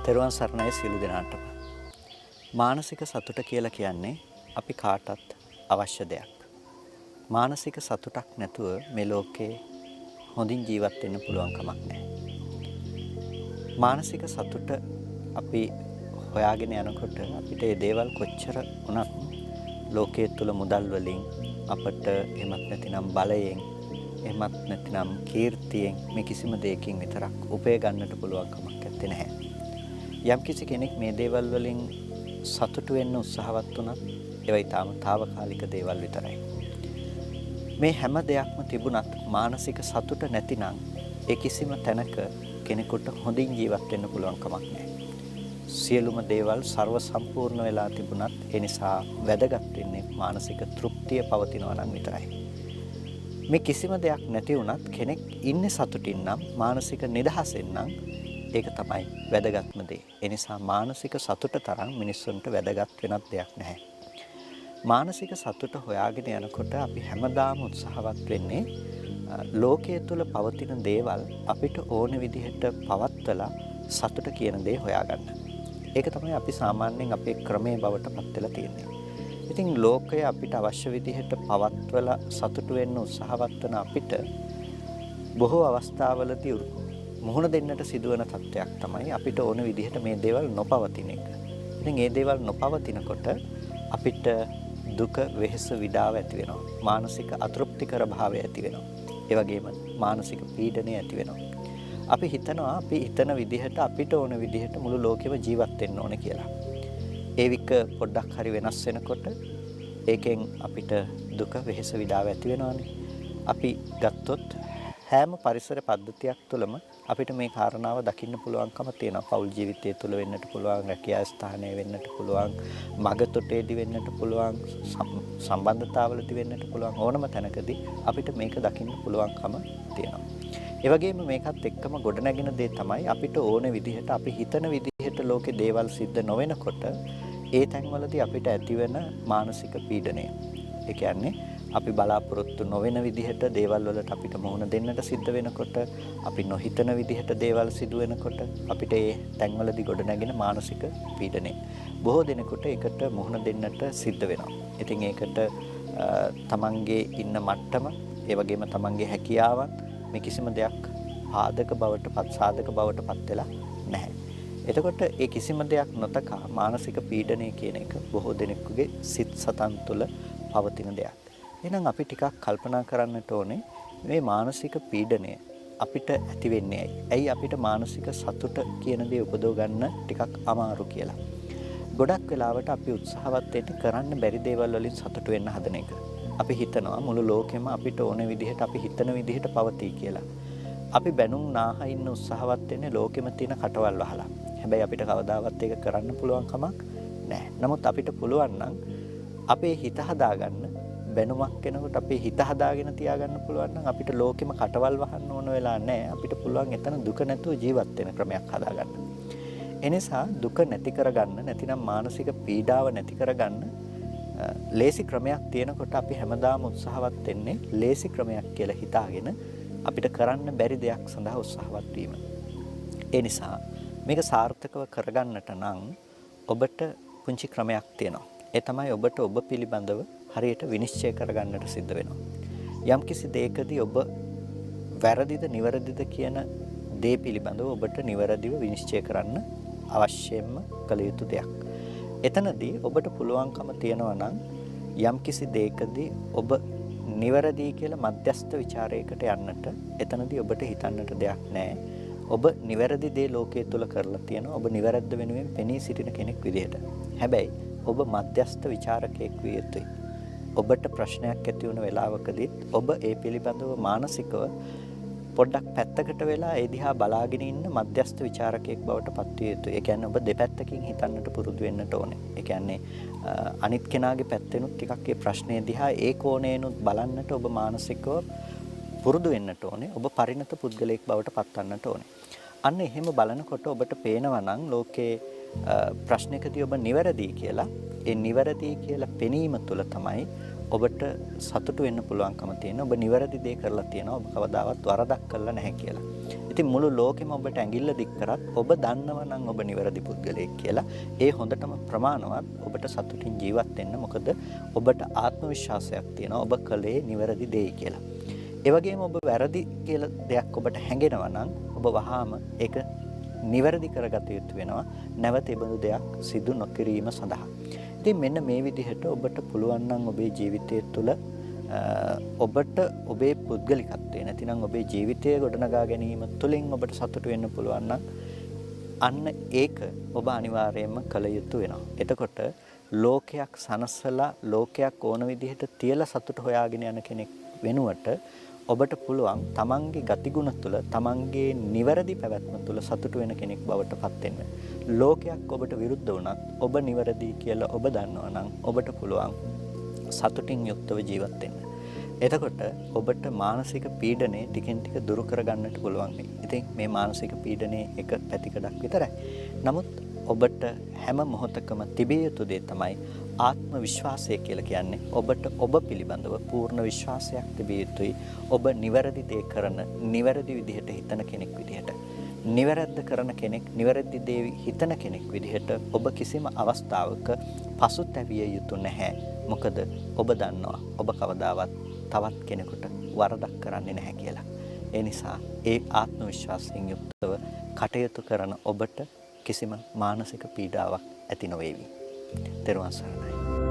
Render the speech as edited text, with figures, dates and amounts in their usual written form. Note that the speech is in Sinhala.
තෙරුවන් සරණයි සියලු දෙනාටම. මානසික සතුට කියලා කියන්නේ අපි කාටත් අවශ්‍ය දෙයක්. මානසික සතුටක් නැතුව මේ ලෝකේ හොඳින් ජීවත් වෙන්න පුළුවන් කමක් නැහැ. මානසික සතුට අපි හොයාගෙන යනකොට අපිට මේ දේවල් කොච්චර වුණත් ලෝකයේ තුල මුදල් වලින් අපට එහෙමත් නැතිනම් බලයෙන් එහෙමත් නැතිනම් කීර්තියෙන් මේ කිසිම දෙයකින් විතරක් උපය ගන්නට පුළුවන් කමක් නැත්තේ නැහැ. යම්කිසි කෙනෙක් මේ දේවල් වලින් සතුටු වෙන්න උත්සාහවත් වුණත් ඒවා ඊටාම తాවකාලික දේවල් විතරයි. මේ හැම දෙයක්ම තිබුණත් මානසික සතුට නැතිනම් ඒ කිසිම තැනක කෙනෙකුට හොඳින් ජීවත් වෙන්න පුළුවන් කමක් නැහැ. සියලුම දේවල් ਸਰව සම්පූර්ණ වෙලා තිබුණත් ඒ නිසා වැදගත් වෙන්නේ මානසික තෘප්තිය පවතිනවා නම් විතරයි. මේ කිසිම දෙයක් නැති වුණත් කෙනෙක් ඉන්නේ සතුටින් නම් මානසික නිදහසෙන් නම් ඒක තමයි වැදගත්ම දේ. ඒ නිසා මානසික සතුට තරම් මිනිස්සුන්ට වැදගත් වෙනත් දෙයක් නැහැ. මානසික සතුට හොයාගෙන යනකොට අපි හැමදාම උත්සාහවත් වෙන්නේ ලෝකයේ තුල පවතින දේවල් අපිට ඕන විදිහට පවත්වලා සතුට කියන දේ හොයාගන්න. ඒක තමයි අපි සාමාන්‍යයෙන් අපේ ක්‍රමයේ බවට පත් වෙලා තියෙන්නේ. ඉතින් ලෝකය අපිට අවශ්‍ය විදිහට පවත්වලා සතුට වෙන්න උත්සාහවත් වන අපිට බොහෝ අවස්ථාවලදී මුහුණ දෙන්නට සිදුවන තත්ත්වයක් තමයි අපිට ඕන විදිහට මේ දේවල් නොපවතින එක. ඉතින් මේ දේවල් නොපවතිනකොට අපිට දුක, වෙහෙස, විඩාව ඇති වෙනවා. මානසික අතෘප්තිකර භාවය ඇති වෙනවා. ඒ වගේම මානසික පීඩනය ඇති වෙනවා. අපි හිතනවා අපි හිතන විදිහට අපිට ඕන විදිහට මුළු ලෝකෙම ජීවත් වෙන්න ඕනේ කියලා. ඒ වික පොඩ්ඩක් හරි වෙනස් වෙනකොට ඒකෙන් අපිට දුක, වෙහෙස, විඩාව ඇති වෙනවානේ. අපි ගත්තොත් හැම පරිසර පද්ධතියක් තුළම අපිට මේ කාරණාව දකින්න පුළුවන්කම තියෙනවා. පෞල් ජීවිතය තුළ වෙන්නට පුළුවන්, රැකියා ස්ථානයේ වෙන්නට පුළුවන්, මගතොටේදී වෙන්නට පුළුවන්, සම්බන්ධතාවලදී වෙන්නට පුළුවන්. ඕනම තැනකදී අපිට මේක දකින්න පුළුවන්කම තියෙනවා. ඒ වගේම මේකත් එක්කම ගොඩනැගෙන දේ තමයි අපිට ඕන විදිහට අපි හිතන විදිහට ලෝකේ දේවල් සිද්ධ නොවෙනකොට ඒ තැන්වලදී අපිට ඇතිවෙන මානසික පීඩනය. ඒ කියන්නේ අපි බලාපොරොත්තු නොවන විදිහට දේවල් වලට අපිට මුහුණ දෙන්නට සිද්ධ වෙනකොට, අපි නොහිතන විදිහට දේවල් සිදු වෙනකොට අපිට ඒ තැන්වලදී ගොඩනැගෙන මානසික පීඩනය. බොහෝ දෙනෙකුට ඒකට මුහුණ දෙන්නට සිද්ධ වෙනවා. ඉතින් ඒකට තමන්ගේ ඉන්න මට්ටම, ඒ වගේම තමන්ගේ හැකියාවන් මේ කිසිම දෙයක් සාධක බවට පත් වෙලා නැහැ. එතකොට ඒ කිසිම දෙයක් නොතකා මානසික පීඩනය කියන එක බොහෝ දෙනෙකුගේ සිත් සතන් තුළ පවතින දෙයක්. එහෙනම් අපි ටිකක් කල්පනා කරන්නට ඕනේ මේ මානසික පීඩනය අපිට ඇති වෙන්නේ ඇයි? ඇයි අපිට මානසික සතුට කියන දේ උපදව ගන්න ටිකක් අමාරු කියලා. ගොඩක් වෙලාවට අපි උත්සාහවත් වෙන්නේ කරන්න බැරි දේවල් වලින් සතුට වෙන්න හදන එක. අපි හිතනවා මුළු ලෝකෙම අපිට ඕන විදිහට අපි හිතන විදිහට පවතී කියලා. අපි බැනුම් නාහ ඉන්න උත්සාහවත් වෙන්නේ ලෝකෙම තියෙන කටවල් වහලා. හැබැයි අපිට කවදාවත් ඒක කරන්න පුළුවන් කමක් නැහැ. නමුත් අපිට පුළුවන් නම් අපේ හිත හදාගන්න, බැනුමක් කෙනෙකුට අපේ හිත හදාගෙන තියාගන්න පුළුවන් නම් අපිට ලෝකෙම කටවල් වහන්න ඕන වෙලා නැහැ. අපිට පුළුවන් එතන දුක නැතුව ජීවත් වෙන ක්‍රමයක් හදාගන්න. එනිසා දුක නැති කරගන්න, නැතිනම් මානසික පීඩාව නැති කරගන්න ලේසි ක්‍රමයක් තියෙනකොට අපි හැමදාම උත්සාහවත් වෙන්නේ ලේසි ක්‍රමයක් කියලා හිතාගෙන අපිට කරන්න බැරි දෙයක් සඳහා උත්සාහවත් වීම. ඒ නිසා මේක සාර්ථකව කරගන්නට නම් ඔබට පුංචි ක්‍රමයක් තියෙනවා. ඒ තමයි ඔබට ඔබ පිළිබඳව හරියට විනිශ්චය කරගන්නට සිද්ධ වෙනවා. යම්කිසි දෙයකදී ඔබ වැරදිද නිවැරදිද කියන දේ පිළිබඳව ඔබට නිවැරදිව විනිශ්චය කරන්න අවශ්‍යම කළ යුතු දෙයක්. එතනදී ඔබට පුළුවන්කම තියෙනවා නම් යම්කිසි දෙයකදී ඔබ නිවැරදි කියලා මධ්‍යස්ථ ਵਿਚාරයකට යන්නට එතනදී ඔබට හිතන්නට දෙයක් නැහැ. ඔබ නිවැරදි දේ ලෝකයේ තුල කරලා තියෙනවා. ඔබ නිවැරද්ද වෙනුවෙන් පෙනී සිටින කෙනෙක් විදිහට. හැබැයි ඔබ මධ්‍යස්ථ ਵਿਚාරකයෙක් විය යුතුයි. ඔබට ප්‍රශ්නයක් ඇති වුණ වෙලාවකදීත් ඔබ ඒ පිළිබඳව මානසිකව පොඩ්ඩක් පැත්තකට වෙලා ඒ දිහා බලාගෙන ඉන්න මධ්‍යස්ථ ਵਿਚාරකයෙක් බවට පත් විය යුතුයි. ඒ කියන්නේ ඔබ දෙපැත්තකින් හිතන්නට පුරුදු වෙන්නට ඕනේ. ඒ කියන්නේ අනිත් කෙනාගේ පැත්තෙනුත් ටිකක් ඒ ප්‍රශ්නේ දිහා ඒ කෝණයෙන්ුත් බලන්නට ඔබ මානසිකව පුරුදු වෙන්නට ඕනේ. ඔබ පරිණත පුද්ගලයෙක් බවට පත්වන්නට ඕනේ. අන්න එහෙම බලනකොට ඔබට පේනවා නම් ලෝකේ ප්‍රශ්නයකදී ඔබ නිවැරදි කියලා, ඒ නිවැරදි කියලා පෙනීම තුළ තමයි ඔබට සතුටු වෙන්න පුළුවන්කම තියෙන. ඔබ නිවැරදි දේ කරලා තියෙනවා. ඔබ කවදාවත් වරදක් කළා නැහැ කියලා. ඉතින් මුළු ලෝකෙම ඔබට ඇඟිල්ල දික් කරත් ඔබ දන්නවා නම් ඔබ නිවැරදි පුද්ගලයෙක් කියලා. ඒ හොඳටම ප්‍රමාණවත් ඔබට සතුටින් ජීවත් වෙන්න. මොකද ඔබට ආත්ම විශ්වාසයක් තියෙනවා ඔබ කලේ නිවැරදි දෙයි කියලා. ඒ වගේම ඔබ වැරදි කියලා දෙයක් ඔබට හැඟෙනවා නම් ඔබ වහාම ඒක නිවැරදි කරගත යුතු වෙනවා. නැවත ඒ බඳු දෙයක් සිදු නොකිරීම සඳහා. ඉතින් මෙන්න මේ විදිහට ඔබට පුළුවන් නම් ඔබේ ජීවිතය තුළ ඔබට ඔබේ පුද්ගලිකත්වය නැතිනම් ඔබේ ජීවිතය ගොඩනගා ගැනීම තුළින් ඔබට සතුට වෙන්න පුළුවන් නම් අන්න ඒක ඔබ අනිවාර්යයෙන්ම කළ යුතු වෙනවා. එතකොට ලෝකයක් සනසලා ලෝකයක් ඕන විදිහට තියලා සතුට හොයාගෙන යන කෙනෙක් වෙනුවට ඔබට පුළුවන් තමන්ගේ ගතිගුණ තුළ තමන්ගේ නිවැරදි පැවැත්ම තුළ සතුට වෙන කෙනෙක් බවට පත් වෙන්න. ලෝකයක් ඔබට විරුද්ධ වුණත් ඔබ නිවැරදි කියලා ඔබ දන්නවා නම් ඔබට පුළුවන් සතුටින් යුක්තව ජීවත් වෙන්න. එතකොට ඔබට මානසික පීඩනය ටිකෙන් ටික දුරු කරගන්නට පුළුවන් වෙයි. ඉතින් මේ මානසික පීඩනයේ එක පැතිකඩක් විතරයි. නමුත් ඔබට හැම මොහොතකම තිබිය යුතු දේ තමයි ආත්ම විශ්වාසය කියලා කියන්නේ. ඔබට ඔබ පිළිබඳව පූර්ණ විශ්වාසයක් තිබිය යුතුයි. ඔබ නිවැරදි දේ කරන, නිවැරදි විදිහට හිතන කෙනෙක් විදිහට. නිවැරද්ද කරන කෙනෙක්, නිවැරදි දේ හිතන කෙනෙක් විදිහට ඔබ කිසිම අවස්ථාවක පසුතැවිය යුතු නැහැ. මොකද ඔබ දන්නවා ඔබ කවදාවත් තවත් කෙනෙකුට වරදක් කරන්නේ නැහැ කියලා. ඒ නිසා ඒ ආත්ම විශ්වාසයෙන් යුක්තව කටයුතු කරන ඔබට කිසිම මානසික පීඩාවක් ඇති නොවේවි. ත්වන් සරණයි.